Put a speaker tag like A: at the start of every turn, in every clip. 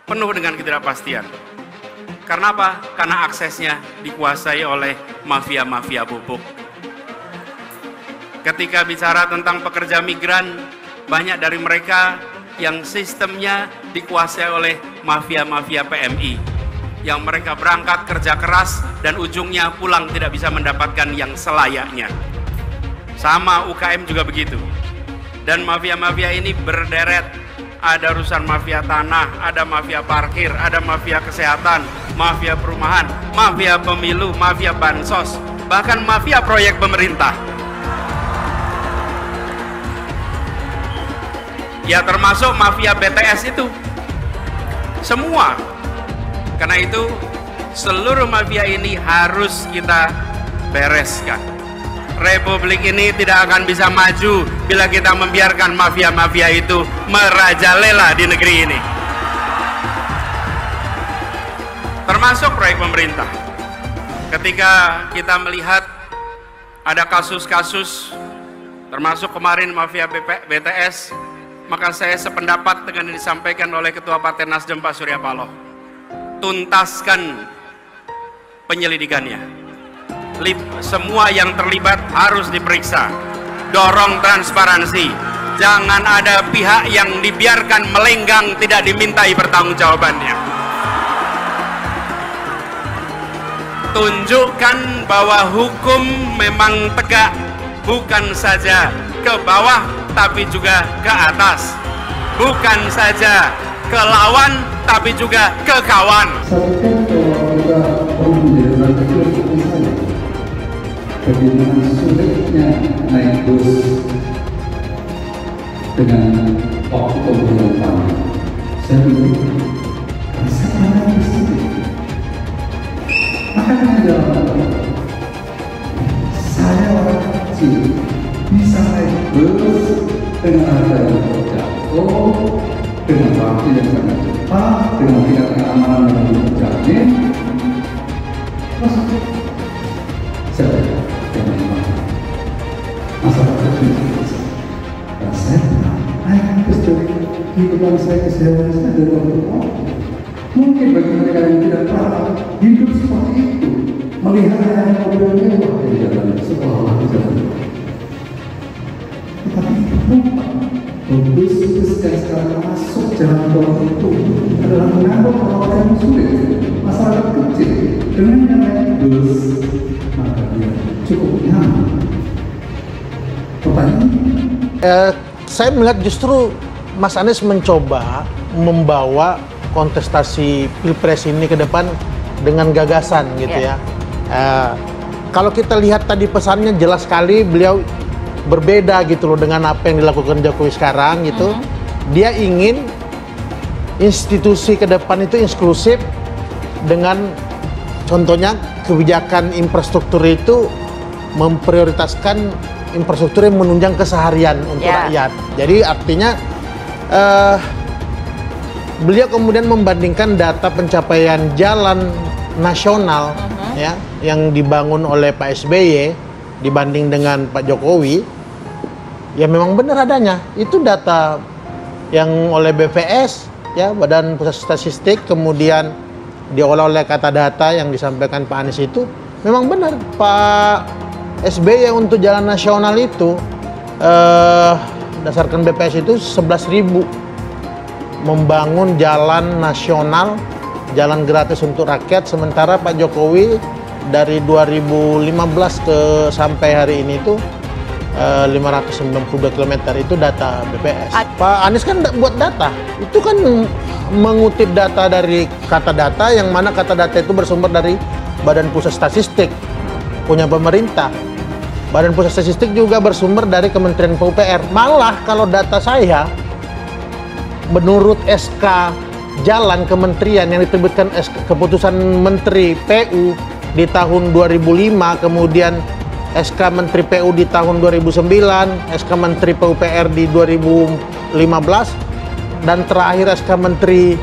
A: penuh dengan ketidakpastian. Karena apa? Karena aksesnya dikuasai oleh mafia-mafia pupuk. Ketika bicara tentang pekerja migran, banyak dari mereka yang sistemnya dikuasai oleh mafia-mafia PMI, yang mereka berangkat kerja keras dan ujungnya pulang tidak bisa mendapatkan yang selayaknya. Sama UKM juga begitu. Dan mafia-mafia ini berderet. Ada urusan mafia tanah, ada mafia parkir, ada mafia kesehatan, mafia perumahan, mafia pemilu, mafia bansos, bahkan mafia proyek pemerintah. Ya termasuk mafia BTS itu. Semua. Karena itu seluruh mafia ini harus kita bereskan. Republik ini tidak akan bisa maju bila kita membiarkan mafia-mafia itu merajalela di negeri ini. Termasuk proyek pemerintah. Ketika kita melihat ada kasus-kasus, termasuk kemarin mafia BTS, maka saya sependapat dengan yang disampaikan oleh Ketua Partai Nasdem Pak Surya Paloh. Tuntaskan penyelidikannya. Semua yang terlibat harus diperiksa. Dorong transparansi. Jangan ada pihak yang dibiarkan melenggang tidak dimintai pertanggungjawabannya. Tunjukkan bahwa hukum memang tegak, bukan saja ke bawah tapi juga ke atas. Bukan saja ke lawan tapi juga ke kawan.
B: Bagaimana sulitnya naik bus dengan waktu yang lama. Saya bingung, saya di sini. Makanya saya orang kecil bisa naik bus dengan harga yang terjangkau, dengan waktu yang sangat cepat, dengan tingkat keamanan yang terjamin. Saya masyarakat Indonesia dan saya naik bus dari kehidupan saya kesehatan saya dari waktu mungkin bagi mereka yang tidak pernah hidup seperti itu, melihat yang mobil mewah di jalan seolah-olah di jalan, tetapi lupa bus-bus yang sekarang masuk jalan tol itu adalah mengangkut orang yang sulit, masyarakat kecil dengan yang naik bus maka dia cukup nyaman.
C: Saya melihat justru Mas Anies mencoba membawa kontestasi Pilpres ini ke depan dengan gagasan gitu ya. Kalau kita lihat tadi pesannya jelas sekali, beliau berbeda gitu loh dengan apa yang dilakukan Jokowi sekarang gitu. Dia ingin institusi ke depan itu inklusif dengan contohnya kebijakan infrastruktur itu memprioritaskan infrastruktur yang menunjang keseharian untuk rakyat. Jadi artinya beliau kemudian membandingkan data pencapaian jalan nasional ya yang dibangun oleh Pak SBY dibanding dengan Pak Jokowi. Ya memang benar adanya. Itu data yang oleh BPS ya, Badan Pusat Statistik, kemudian diolah oleh kata data yang disampaikan Pak Anies itu memang benar. Pak SBY untuk jalan nasional itu dasarkan BPS itu 11.000 membangun jalan nasional, jalan gratis untuk rakyat, sementara Pak Jokowi dari 2015 ke sampai hari ini itu 592 km itu data BPS. Pak Anies kan buat data, itu kan mengutip data dari kata data, yang mana kata data itu bersumber dari Badan Pusat Statistik punya pemerintah. Badan Pusat Statistik juga bersumber dari Kementerian PUPR. Malah kalau data saya, menurut SK Jalan Kementerian yang diterbitkan keputusan Menteri PU di tahun 2005, kemudian SK Menteri PU di tahun 2009, SK Menteri PUPR di 2015, dan terakhir SK Menteri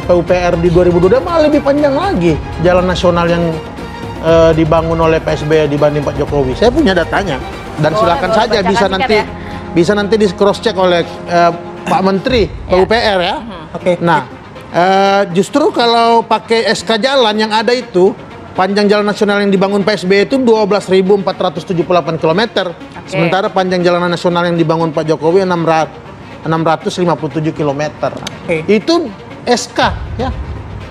C: PUPR di 2022, malah lebih panjang lagi jalan nasional yang dibangun oleh Pak SBY dibanding Pak Jokowi. Saya punya datanya dan silakan saja bisa nanti di cross check oleh Pak Menteri PUPR ya.
D: Oke.
C: Nah, Justru kalau pakai SK jalan yang ada itu, panjang jalan nasional yang dibangun PSBY itu 12.478 km. Sementara panjang jalan nasional yang dibangun Pak Jokowi 657 km. Itu SK ya,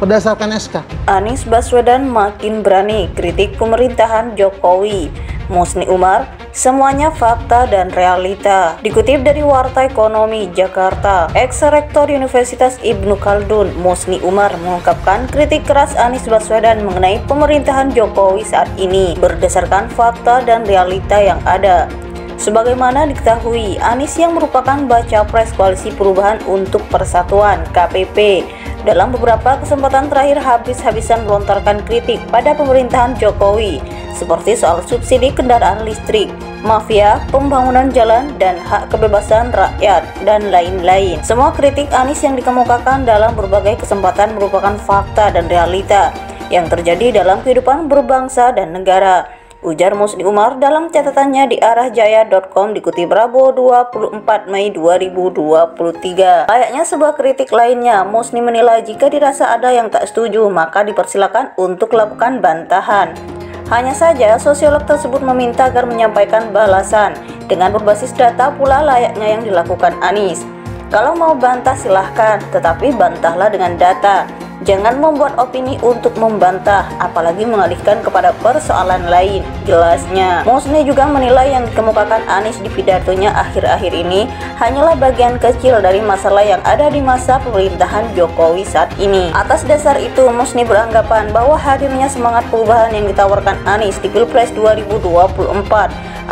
C: berdasarkan SK.
D: Anies Baswedan makin berani kritik pemerintahan Jokowi. Musni Umar, semuanya fakta dan realita. Dikutip dari Warta Ekonomi Jakarta, ex-rektor Universitas Ibnu Khaldun, Musni Umar mengungkapkan kritik keras Anies Baswedan mengenai pemerintahan Jokowi saat ini berdasarkan fakta dan realita yang ada. Sebagaimana diketahui, Anies yang merupakan baca pres Koalisi Perubahan untuk Persatuan (KPP) dalam beberapa kesempatan terakhir habis-habisan melontarkan kritik pada pemerintahan Jokowi, seperti soal subsidi kendaraan listrik, mafia, pembangunan jalan, dan hak kebebasan rakyat, dan lain-lain. Semua kritik Anies yang dikemukakan dalam berbagai kesempatan merupakan fakta dan realita yang terjadi dalam kehidupan berbangsa dan negara, ujar Musni Umar dalam catatannya di arahjaya.com dikutip Rabu 24 Mei 2023. Layaknya sebuah kritik lainnya, Musni menilai jika dirasa ada yang tak setuju, maka dipersilakan untuk lakukan bantahan. Hanya saja, sosiolog tersebut meminta agar menyampaikan balasan dengan berbasis data pula layaknya yang dilakukan Anies. Kalau mau bantah silahkan, tetapi bantahlah dengan data. Jangan membuat opini untuk membantah, apalagi mengalihkan kepada persoalan lain, jelasnya. Musni juga menilai yang dikemukakan Anies di pidatonya akhir-akhir ini hanyalah bagian kecil dari masalah yang ada di masa pemerintahan Jokowi saat ini. Atas dasar itu, Musni beranggapan bahwa hadirnya semangat perubahan yang ditawarkan Anies di Pilpres 2024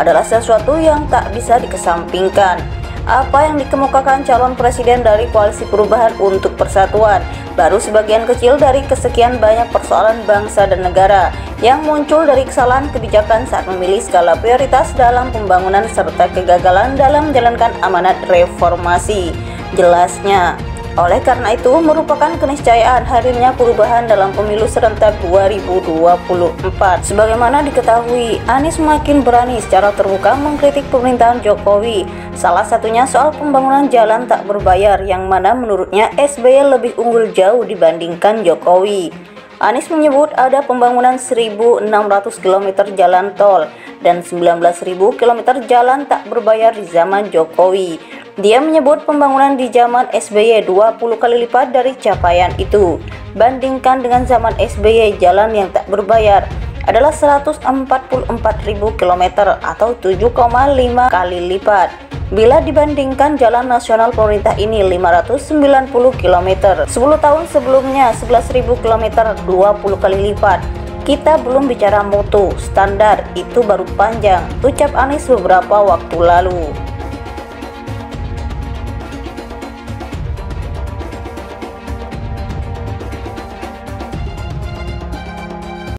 D: adalah sesuatu yang tak bisa dikesampingkan. Apa yang dikemukakan calon presiden dari Koalisi Perubahan untuk Persatuan baru sebagian kecil dari kesekian banyak persoalan bangsa dan negara yang muncul dari kesalahan kebijakan saat memilih skala prioritas dalam pembangunan serta kegagalan dalam menjalankan amanat reformasi, jelasnya. Oleh karena itu, merupakan keniscayaan hadirnya perubahan dalam pemilu serentak 2024. Sebagaimana diketahui, Anies makin berani secara terbuka mengkritik pemerintahan Jokowi. Salah satunya soal pembangunan jalan tak berbayar yang mana menurutnya SBY lebih unggul jauh dibandingkan Jokowi. Anies menyebut ada pembangunan 1.600 km jalan tol dan 19.000 km jalan tak berbayar di zaman Jokowi. Dia menyebut pembangunan di zaman SBY 20 kali lipat dari capaian itu. Bandingkan dengan zaman SBY, jalan yang tak berbayar adalah 144.000 km atau 7,5 kali lipat. Bila dibandingkan jalan nasional pemerintah ini 590 km. 10 tahun sebelumnya 11.000 km 20 kali lipat. Kita belum bicara mutu, standar itu baru panjang, ucap Anies beberapa waktu lalu.